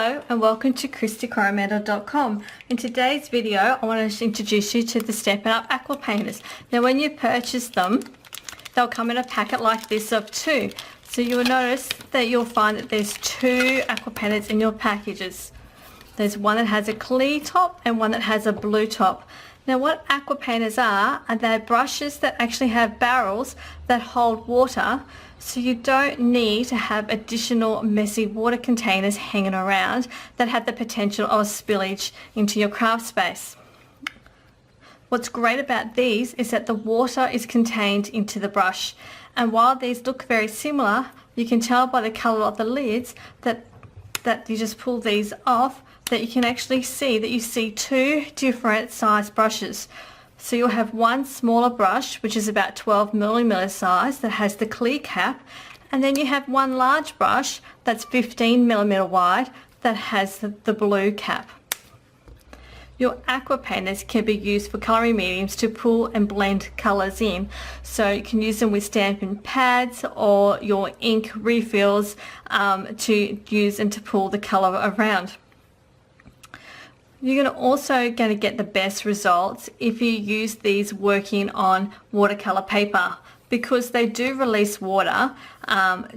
Hello and welcome to ChristyCoromandel.com. In today's video I want to introduce you to the Stampin' Up! Aqua Painters. Now when you purchase them, they'll come in a packet like this of two. So you will notice that you'll find that there's two aqua painters in your packages. There's one that has a clear top and one that has a blue top. Now what aqua painters are they're brushes that actually have barrels that hold water, so you don't need to have additional messy water containers hanging around that have the potential of spillage into your craft space. What's great about these is that the water is contained into the brush, and while these look very similar, you can tell by the colour of the lids that you just pull these off, that you can actually see that you see two different size brushes. So you'll have one smaller brush which is about 12mm size that has the clear cap, and then you have one large brush that's 15mm wide that has the blue cap. Your aqua painters can be used for colouring mediums to pull and blend colours in. So you can use them with stamping pads or your ink refills to use and to pull the colour around. You're also going to get the best results if you use these working on watercolour paper, because they do release water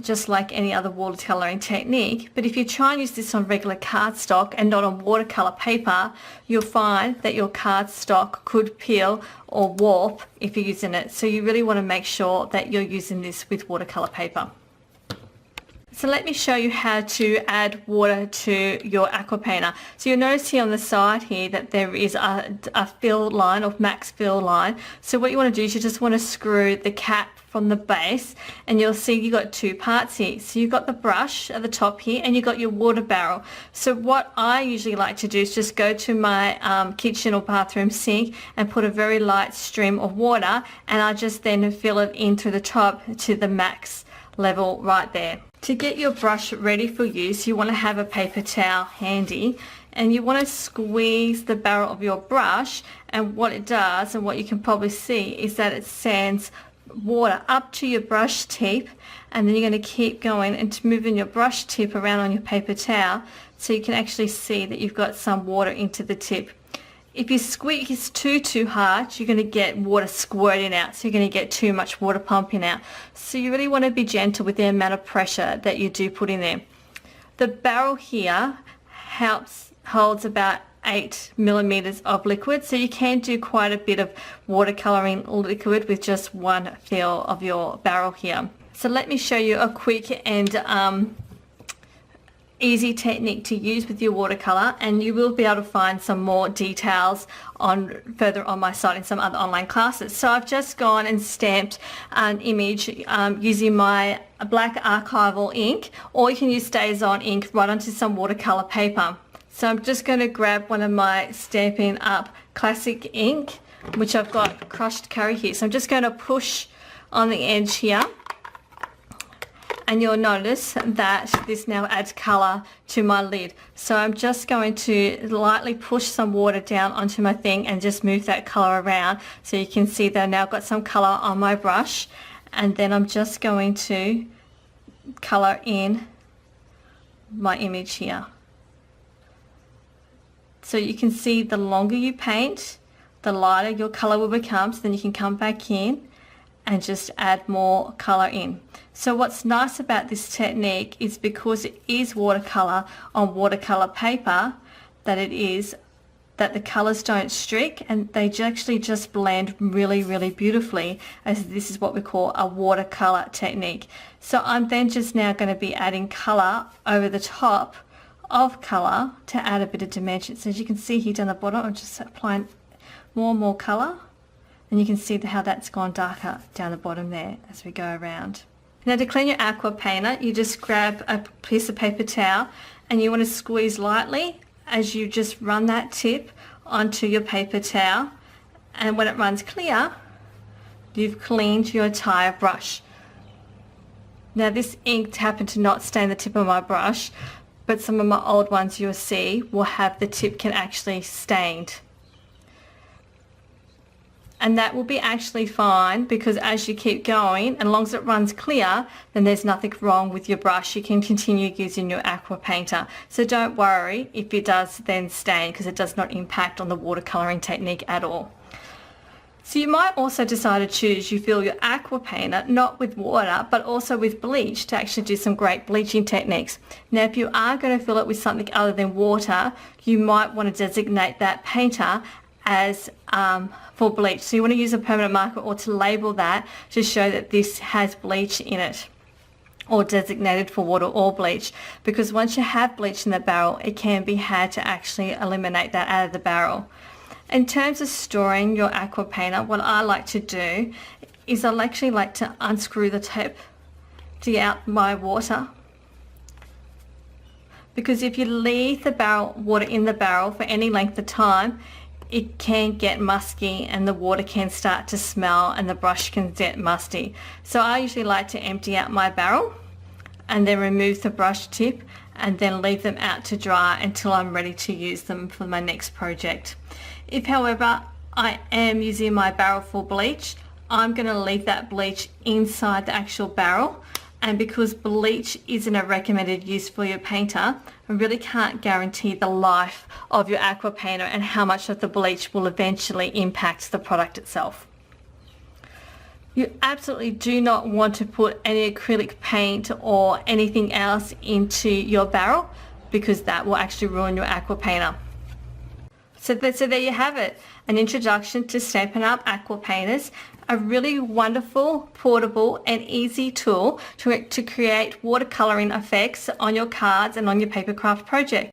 just like any other watercolouring technique. But if you try and use this on regular cardstock and not on watercolour paper, you'll find that your cardstock could peel or warp if you're using it. So you really want to make sure that you're using this with watercolour paper. So let me show you how to add water to your aqua painter. So you'll notice here on the side here that there is a fill line or max fill line. So what you want to do is you just want to screw the cap from the base, and you'll see you've got two parts here. So you've got the brush at the top here and you've got your water barrel. So what I usually like to do is just go to my kitchen or bathroom sink and put a very light stream of water, and I just then fill it in through the top to the max level right there. To get your brush ready for use, you want to have a paper towel handy, and you want to squeeze the barrel of your brush, and what it does, and what you can probably see, is that it sends water up to your brush tip, and then you're going to keep going and moving your brush tip around on your paper towel so you can actually see that you've got some water into the tip. If you squeeze too hard, you're going to get water squirting out, so you're going to get too much water pumping out. So you really want to be gentle with the amount of pressure that you do put in there. The barrel here holds about 8mm of liquid, so you can do quite a bit of watercolouring liquid with just one fill of your barrel here. So let me show you a quick and easy technique to use with your watercolor, and you will be able to find some more details further on my site in some other online classes. So I've just gone and stamped an image using my black archival ink, or you can use StazOn ink right onto some watercolor paper. So I'm just going to grab one of my Stampin' Up! Classic ink, which I've got crushed curry here. So I'm just going to push on the edge here, and you'll notice that this now adds colour to my lid. So I'm just going to lightly push some water down onto my thing and just move that colour around, so you can see that I've now got some colour on my brush. And then I'm just going to colour in my image here. So you can see the longer you paint, the lighter your colour will become, so then you can come back in and just add more colour in. So what's nice about this technique is, because it is watercolour on watercolour paper, that the colours don't streak, and they actually just blend really beautifully, as this is what we call a watercolour technique. So I'm then just now going to be adding colour over the top of colour to add a bit of dimension. So as you can see here down the bottom, I'm just applying more and more colour, and you can see how that's gone darker down the bottom there as we go around. Now to clean your aqua painter, you just grab a piece of paper towel, and you want to squeeze lightly as you just run that tip onto your paper towel, and when it runs clear, you've cleaned your entire brush. Now this ink happened to not stain the tip of my brush, but some of my old ones you'll see will have the tip can actually stained. And that will be actually fine, because as you keep going, and as long as it runs clear, then there's nothing wrong with your brush. You can continue using your aqua painter. So don't worry if it does then stain, because it does not impact on the watercolouring technique at all. So you might also decide to choose, you fill your aqua painter not with water but also with bleach to actually do some great bleaching techniques. Now if you are going to fill it with something other than water, you might want to designate that painter as for bleach. So you want to use a permanent marker or to label that to show that this has bleach in it, or designated for water or bleach, because once you have bleach in the barrel, it can be hard to actually eliminate that out of the barrel. In terms of storing your aqua painter, what I like to do is I actually like to unscrew the tip to get out my water, because if you leave the water in the barrel for any length of time, it can get musky and the water can start to smell and the brush can get musty. So I usually like to empty out my barrel and then remove the brush tip and then leave them out to dry until I'm ready to use them for my next project. If however I am using my barrel for bleach, I'm going to leave that bleach inside the actual barrel, and because bleach isn't a recommended use for your painter, I really can't guarantee the life of your aqua painter and how much of the bleach will eventually impact the product itself. You absolutely do not want to put any acrylic paint or anything else into your barrel, because that will actually ruin your aqua painter. So there you have it, an introduction to Stampin' Up! Aqua Painters, a really wonderful, portable and easy tool to create watercolouring effects on your cards and on your paper craft project.